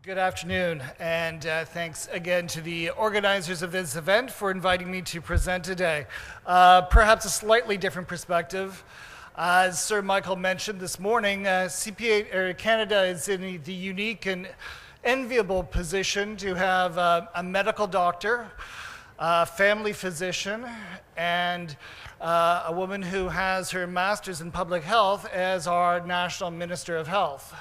Good afternoon, and thanks again to the organizers of this event for inviting me to present today. Perhaps a slightly different perspective. As Sir Michael mentioned this morning, Canada is in the unique and enviable position to have a medical doctor, a family physician, and a woman who has her master's in public health as our National Minister of Health.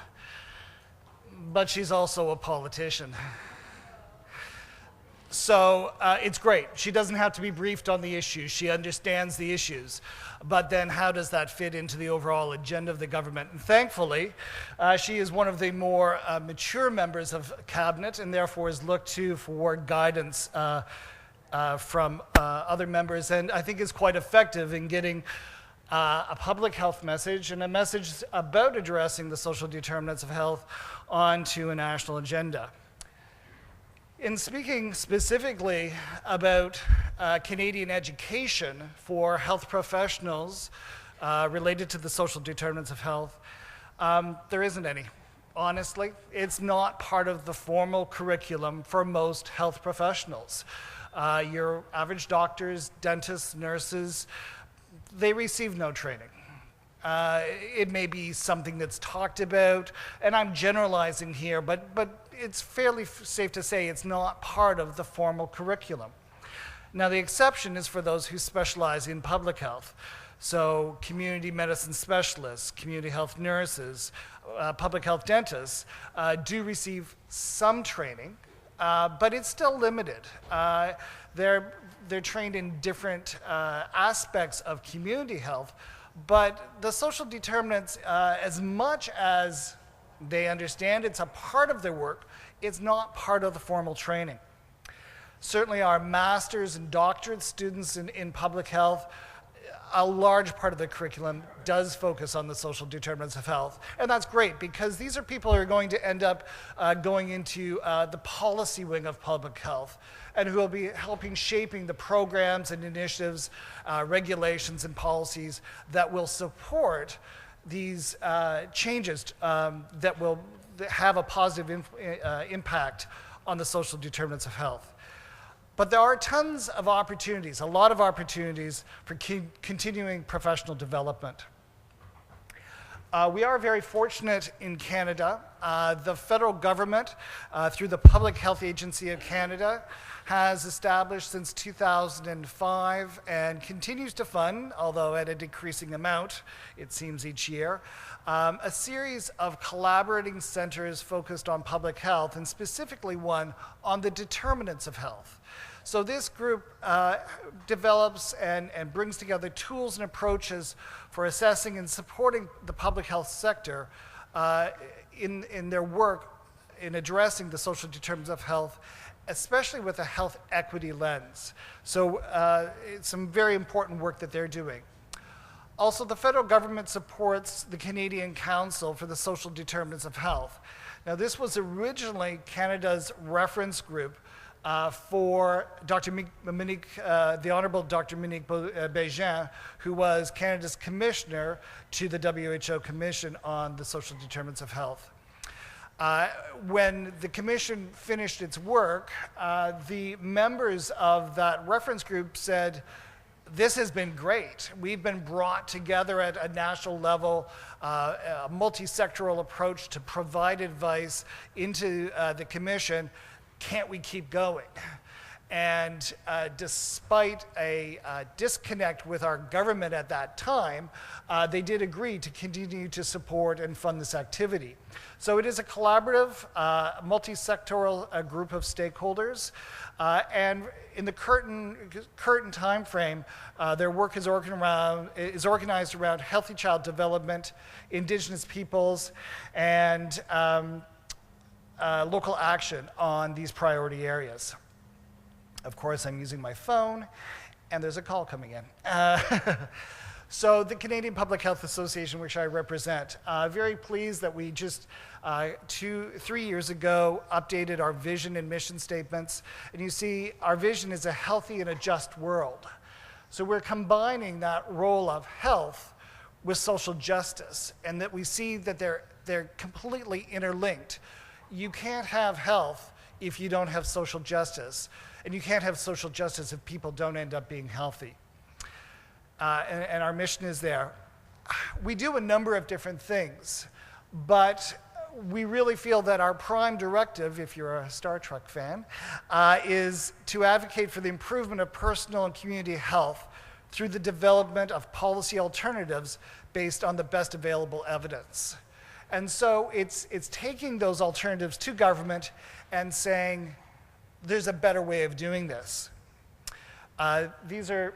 But she's also a politician. So it's great. She doesn't have to be briefed on the issues. She understands the issues. But then how does that fit into the overall agenda of the government? And thankfully, she is one of the more mature members of cabinet and therefore is looked to for guidance from other members, and I think is quite effective in getting a public health message and a message about addressing the social determinants of health onto a national agenda. In speaking specifically about Canadian education for health professionals related to the social determinants of health, there isn't any. Honestly, it's not part of the formal curriculum for most health professionals. Your average doctors, dentists, nurses, they receive no training. It may be something that's talked about, and I'm generalizing here, but it's fairly safe to say it's not part of the formal curriculum. Now, the exception is for those who specialize in public health. So community medicine specialists, community health nurses, public health dentists do receive some training, but it's still limited. They're trained in different aspects of community health, but the social determinants, as much as they understand it's a part of their work, it's not part of the formal training. Certainly our master's and doctorate students in public health, a large part of the curriculum does focus on the social determinants of health. And that's great because these are people who are going to end up going into the policy wing of public health and who will be helping shaping the programs and initiatives, regulations and policies that will support these changes that will have a positive impact on the social determinants of health. But there are tons of opportunities, a lot of opportunities for continuing professional development. We are very fortunate in Canada. The federal government, through the Public Health Agency of Canada, has established since 2005 and continues to fund, although at a decreasing amount, it seems each year, a series of collaborating centers focused on public health, and specifically one on the determinants of health. So this group develops and brings together tools and approaches for assessing and supporting the public health sector in their work in addressing the social determinants of health, especially with a health equity lens. So it's some very important work that they're doing. Also, the federal government supports the Canadian Council for the Social Determinants of Health. Now, this was originally Canada's reference group for the Honorable Dr. Monique Bégin, who was Canada's commissioner to the WHO Commission on the Social Determinants of Health. When the commission finished its work, the members of that reference group said, "This has been great. We've been brought together at a national level, a multi-sectoral approach to provide advice into the commission. Can't we keep going?" And despite a disconnect with our government at that time, they did agree to continue to support and fund this activity. So it is a collaborative, multi-sectoral group of stakeholders, and in the current time frame, their work is organized around healthy child development, Indigenous peoples, and local action on these priority areas. Of course, I'm using my phone, and there's a call coming in. So the Canadian Public Health Association, which I represent, very pleased that we just 3 years ago updated our vision and mission statements. And you see, our vision is a healthy and a just world. So we're combining that role of health with social justice, and that we see that they're completely interlinked. you can't have health if you don't have social justice, and you can't have social justice if people don't end up being healthy. And our mission is there. We do a number of different things, but we really feel that our prime directive, if you're a Star Trek fan, is to advocate for the improvement of personal and community health through the development of policy alternatives based on the best available evidence. And so it's taking those alternatives to government and saying, there's a better way of doing this. These are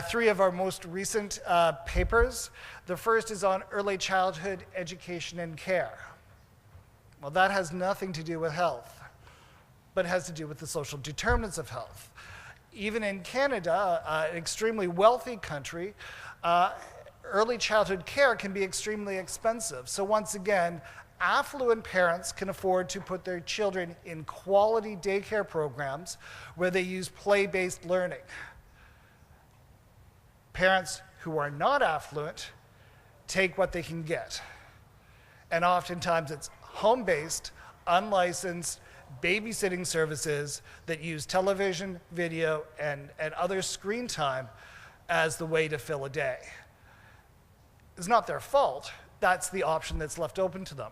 three of our most recent papers. The first is on early childhood education and care. Well, that has nothing to do with health, but it has to do with the social determinants of health. Even in Canada, an extremely wealthy country, early childhood care can be extremely expensive. So once again, affluent parents can afford to put their children in quality daycare programs where they use play-based learning. Parents who are not affluent take what they can get. And oftentimes it's home-based, unlicensed babysitting services that use television, video, and other screen time as the way to fill a day. It's not their fault. That's the option that's left open to them.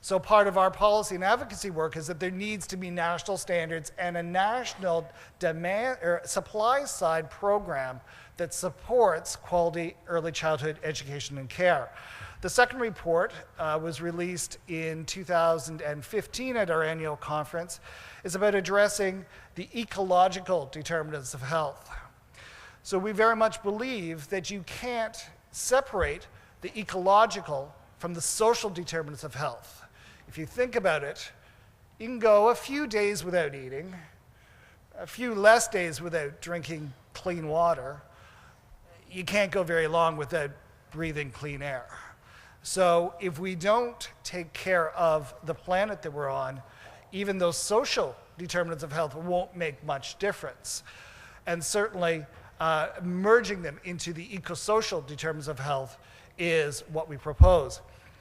So part of our policy and advocacy work is that there needs to be national standards and a national demand or supply side program that supports quality early childhood education and care. The second report was released in 2015 at our annual conference. It's about addressing the ecological determinants of health. So we very much believe that you can't separate the ecological from the social determinants of health. If you think about it, you can go a few days without eating, a few less days without drinking clean water. You can't go very long without breathing clean air. So if we don't take care of the planet that we're on, even those social determinants of health won't make much difference. And certainly merging them into the eco-social determinants of health is what we propose.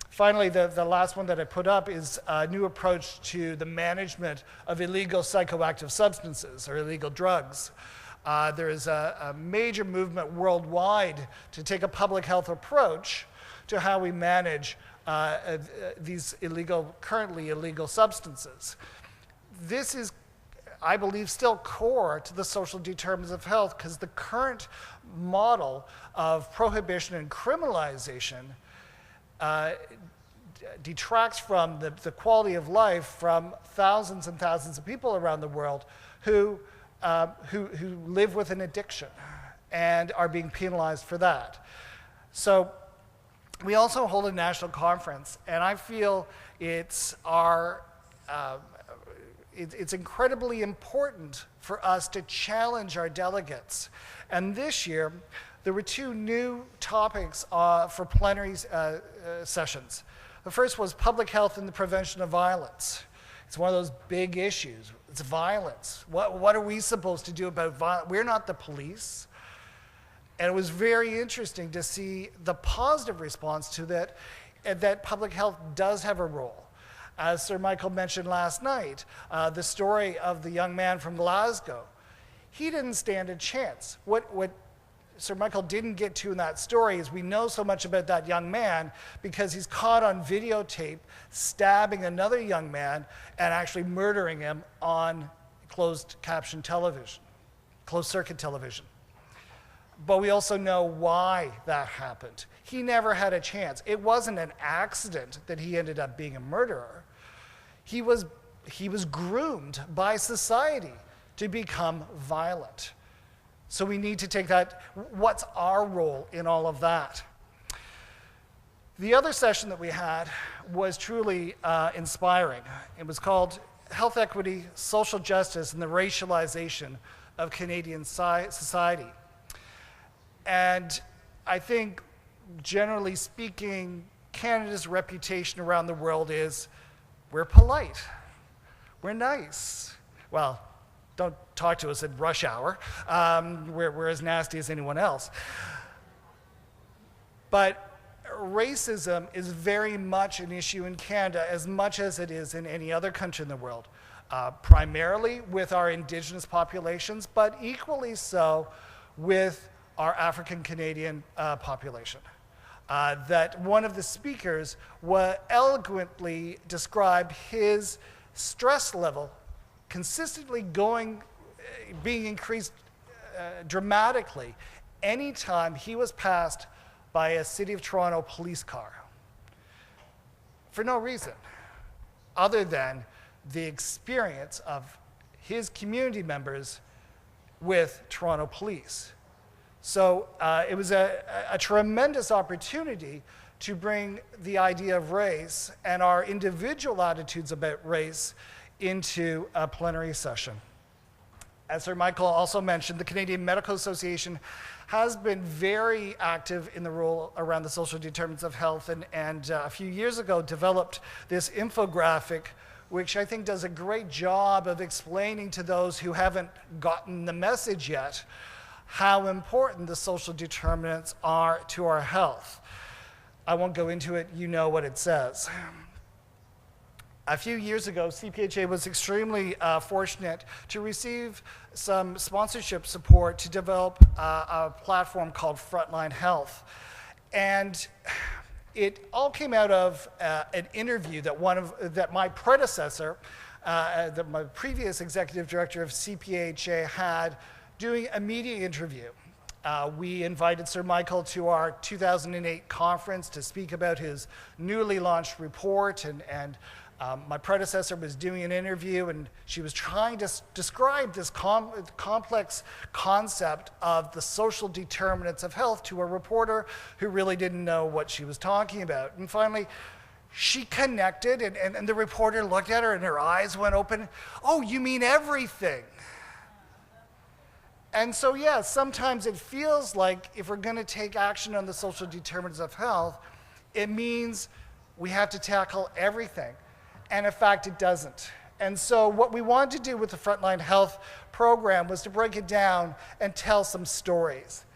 Finally, the last one that I put up is a new approach to the management of illegal psychoactive substances or illegal drugs. There is a major movement worldwide to take a public health approach to how we manage these currently illegal substances. This is, I believe, still core to the social determinants of health because the current model of prohibition and criminalization detracts from the quality of life from thousands and thousands of people around the world who live with an addiction and are being penalized for that. So we also hold a national conference, and I feel it's incredibly important for us to challenge our delegates. And this year, there were two new topics for plenary sessions. The first was public health and the prevention of violence. It's one of those big issues. It's violence. What are we supposed to do about violence? We're not the police. And it was very interesting to see the positive response to that, and that public health does have a role. As Sir Michael mentioned last night, the story of the young man from Glasgow, he didn't stand a chance. What Sir Michael didn't get to in that story is we know so much about that young man because he's caught on videotape stabbing another young man and actually murdering him on closed circuit television. But we also know why that happened. He never had a chance. It wasn't an accident that he ended up being a murderer. He was groomed by society to become violent. So we need to take that. What's our role in all of that? The other session that we had was truly inspiring. It was called Health Equity, Social Justice, and the Racialization of Canadian Society. And I think, generally speaking, Canada's reputation around the world is we're polite, we're nice. Well, don't talk to us at rush hour. We're as nasty as anyone else. But racism is very much an issue in Canada as much as it is in any other country in the world, primarily with our Indigenous populations, but equally so with our African Canadian population. That one of the speakers eloquently described his stress level consistently being increased dramatically anytime he was passed by a City of Toronto police car, for no reason other than the experience of his community members with Toronto police. So it was a tremendous opportunity to bring the idea of race and our individual attitudes about race into a plenary session. As Sir Michael also mentioned, the Canadian Medical Association has been very active in the role around the social determinants of health, and a few years ago developed this infographic, which I think does a great job of explaining to those who haven't gotten the message yet how important the social determinants are to our health. I won't go into it, you know what it says. A few years ago, CPHA was extremely fortunate to receive some sponsorship support to develop a platform called Frontline Health. And it all came out of an interview that my predecessor, my previous executive director of CPHA had doing a media interview. We invited Sir Michael to our 2008 conference to speak about his newly launched report, and my predecessor was doing an interview, and she was trying to describe this complex concept of the social determinants of health to a reporter who really didn't know what she was talking about. And finally, she connected, and the reporter looked at her and her eyes went open. Oh, you mean everything? And so, yeah, sometimes it feels like if we're going to take action on the social determinants of health, it means we have to tackle everything. And in fact, it doesn't. And so what we wanted to do with the Frontline Health program was to break it down and tell some stories.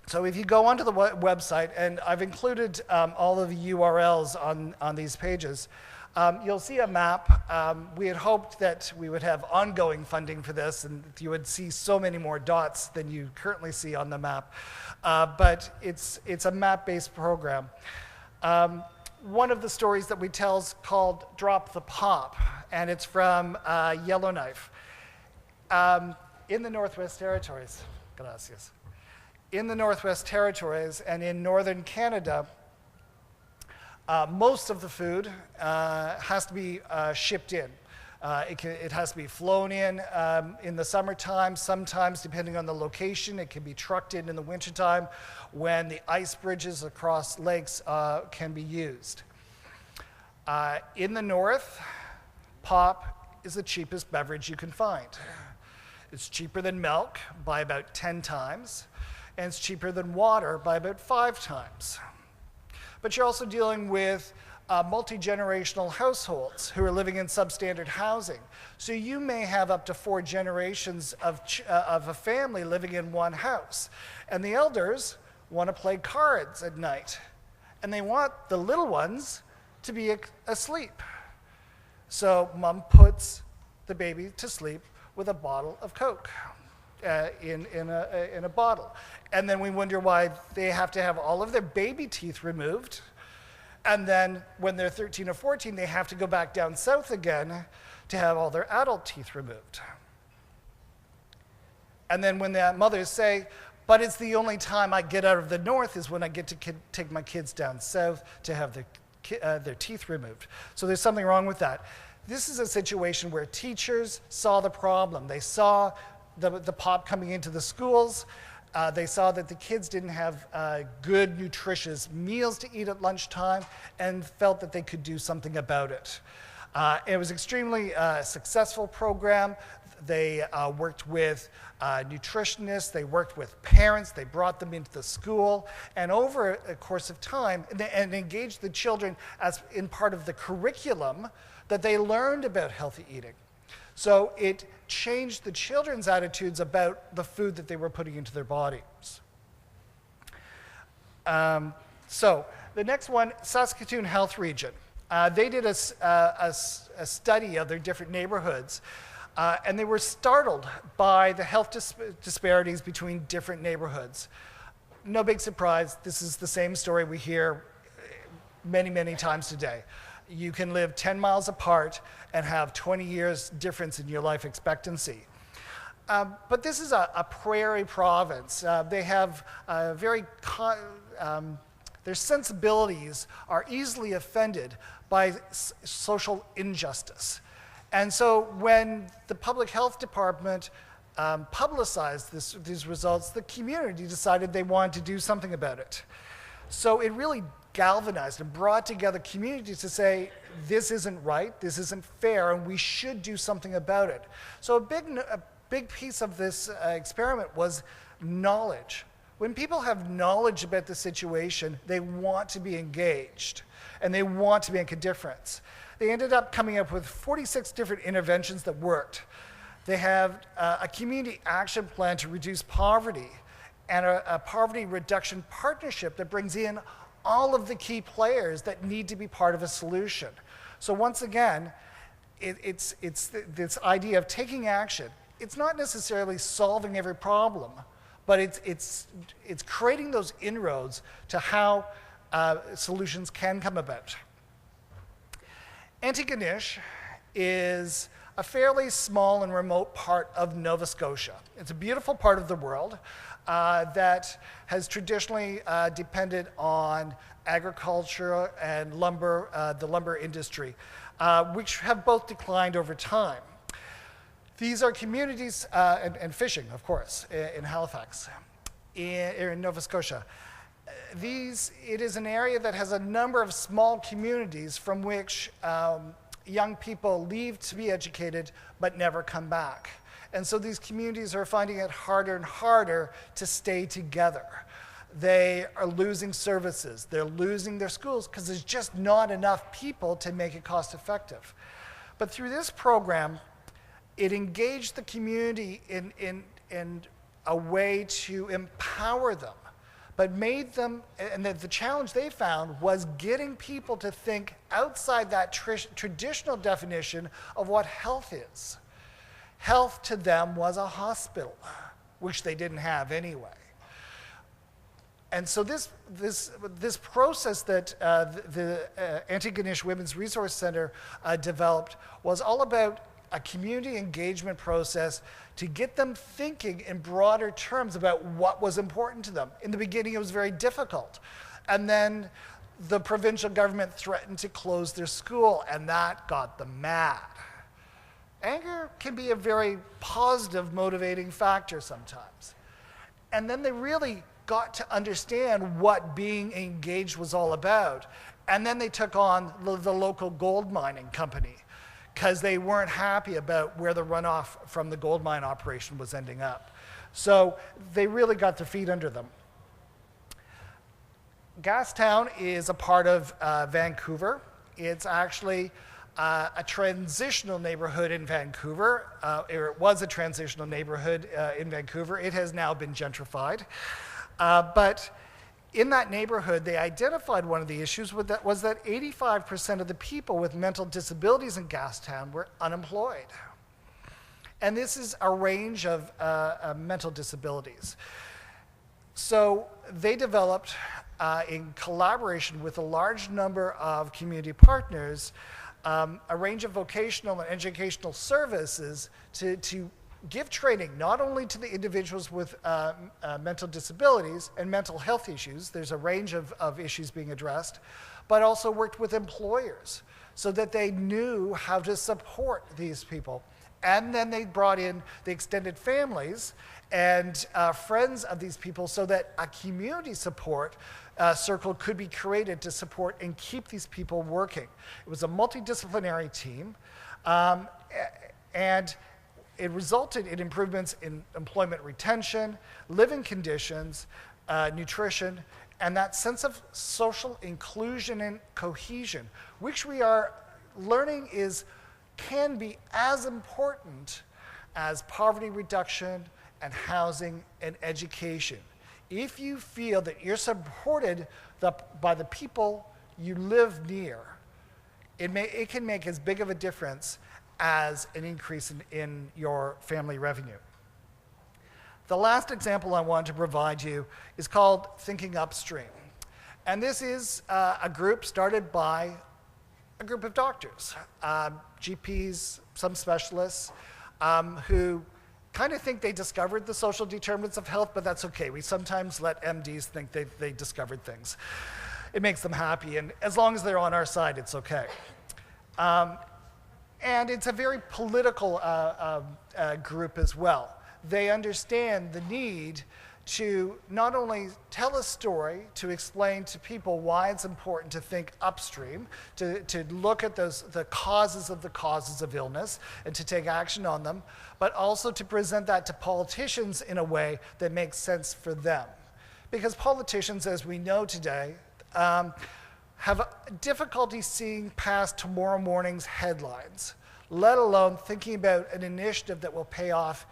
So if you go onto the website, and I've included all of the URLs on these pages, you'll see a map. We had hoped that we would have ongoing funding for this, and you would see so many more dots than you currently see on the map. But it's a map-based program. One of the stories that we tell is called Drop the Pop, and it's from Yellowknife. In the Northwest Territories, gracias. In the Northwest Territories and in northern Canada, most of the food has to be shipped in. It has to be flown in the summertime. Sometimes, depending on the location, it can be trucked in the wintertime when the ice bridges across lakes can be used. In the north, pop is the cheapest beverage you can find. It's cheaper than milk by about 10 times, and it's cheaper than water by about 5 times. But you're also dealing with multi-generational households who are living in substandard housing. So you may have up to 4 generations of a family living in one house. And the elders want to play cards at night. And they want the little ones to be asleep. So mom puts the baby to sleep with a bottle of Coke in a bottle. And then we wonder why they have to have all of their baby teeth removed. And then when they're 13 or 14, they have to go back down south again to have all their adult teeth removed. And then when the mothers say, but it's the only time I get out of the north is when I get to take my kids down south to have their teeth removed. So there's something wrong with that. This is a situation where teachers saw the problem. They saw the pop coming into the schools. They saw that the kids didn't have good, nutritious meals to eat at lunchtime and felt that they could do something about it. It was an extremely successful program. They worked with nutritionists, they worked with parents, they brought them into the school, and over a course of time, and engaged the children as in part of the curriculum that they learned about healthy eating. So it changed the children's attitudes about the food that they were putting into their bodies. So the next one, Saskatoon Health Region. They did a study of their different neighborhoods, and they were startled by the health disparities between different neighborhoods. No big surprise, this is the same story we hear many, many times today. You can live 10 miles apart and have 20 years difference in your life expectancy. But this is a prairie province. They have their sensibilities are easily offended by social injustice. And so when the public health department publicized these results, the community decided they wanted to do something about it. So it really galvanized and brought together communities to say, this isn't right, this isn't fair, and we should do something about it. So a big piece of this experiment was knowledge. When people have knowledge about the situation, they want to be engaged, and they want to make a difference. They ended up coming up with 46 different interventions that worked. They have a community action plan to reduce poverty, and a poverty reduction partnership that brings in all of the key players that need to be part of a solution. So once again, it's this idea of taking action. It's not necessarily solving every problem, but it's creating those inroads to how solutions can come about. Antigonish is a fairly small and remote part of Nova Scotia. It's a beautiful part of the world that has traditionally depended on agriculture and lumber, the lumber industry, which have both declined over time. These are communities, and fishing, of course, in Halifax, in Nova Scotia. It is an area that has a number of small communities from which young people leave to be educated but never come back. And so these communities are finding it harder and harder to stay together. They are losing services. They're losing their schools because there's just not enough people to make it cost effective. But through this program, it engaged the community in a way to empower them, but made them, and the challenge they found was getting people to think outside that traditional definition of what health is. Health to them was a hospital, which they didn't have anyway. And so this process that the Antigonish Women's Resource Center developed was all about a community engagement process to get them thinking in broader terms about what was important to them. In the beginning, it was very difficult. And then the provincial government threatened to close their school, and that got them mad. Anger can be a very positive, motivating factor sometimes. And then they really got to understand what being engaged was all about. And then they took on the local gold mining company because they weren't happy about where the runoff from the gold mine operation was ending up. So they really got their feet under them. Gastown is a part of Vancouver. It's actually a transitional neighborhood in Vancouver. It was a transitional neighborhood in Vancouver. It has now been gentrified. But in that neighborhood, they identified one of the issues was that 85% of the people with mental disabilities in Gastown were unemployed. And this is a range of mental disabilities. So they developed, in collaboration with a large number of community partners, a range of vocational and educational services to give training not only to the individuals with mental disabilities and mental health issues, there's a range of issues being addressed, but also worked with employers so that they knew how to support these people. And then they brought in the extended families and friends of these people so that a community support circle could be created to support and keep these people working. It was a multidisciplinary team, and it resulted in improvements in employment retention, living conditions, nutrition, and that sense of social inclusion and cohesion, which we are learning can be as important as poverty reduction and housing and education. if you feel that you're supported by the people you live near, it can make as big of a difference as an increase in your family revenue. The last example I want to provide you is called Thinking Upstream. And this is a group started by a group of doctors, GPs, some specialists, who kind of think they discovered the social determinants of health, but that's okay. We sometimes let MDs think they discovered things. It makes them happy, and as long as they're on our side, it's okay. And it's a very political group as well. They understand the need to not only tell a story, to explain to people why it's important to think upstream, to look at the causes of illness and to take action on them, but also to present that to politicians in a way that makes sense for them. Because politicians, as we know today, have difficulty seeing past tomorrow morning's headlines, let alone thinking about an initiative that will pay off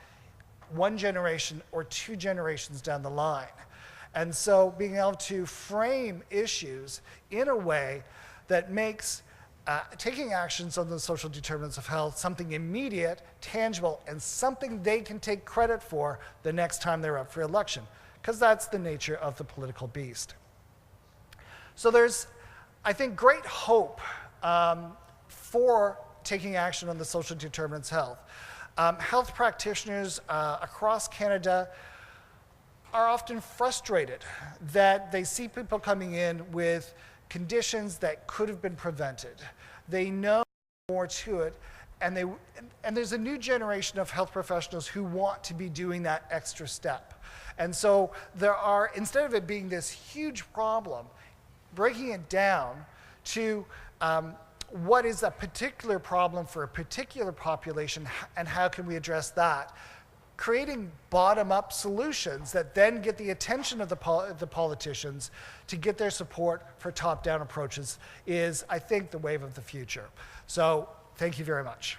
one generation or two generations down the line. And so being able to frame issues in a way that makes taking actions on the social determinants of health something immediate, tangible, and something they can take credit for the next time they're up for election, because that's the nature of the political beast. So there's, I think, great hope for taking action on the social determinants of health. Health practitioners across Canada are often frustrated that they see people coming in with conditions that could have been prevented. They know more to it, and there's a new generation of health professionals who want to be doing that extra step. And so there are, instead of it being this huge problem, breaking it down to what is a particular problem for a particular population and how can we address that? Creating bottom-up solutions that then get the attention of the politicians to get their support for top-down approaches is, I think, the wave of the future. So thank you very much.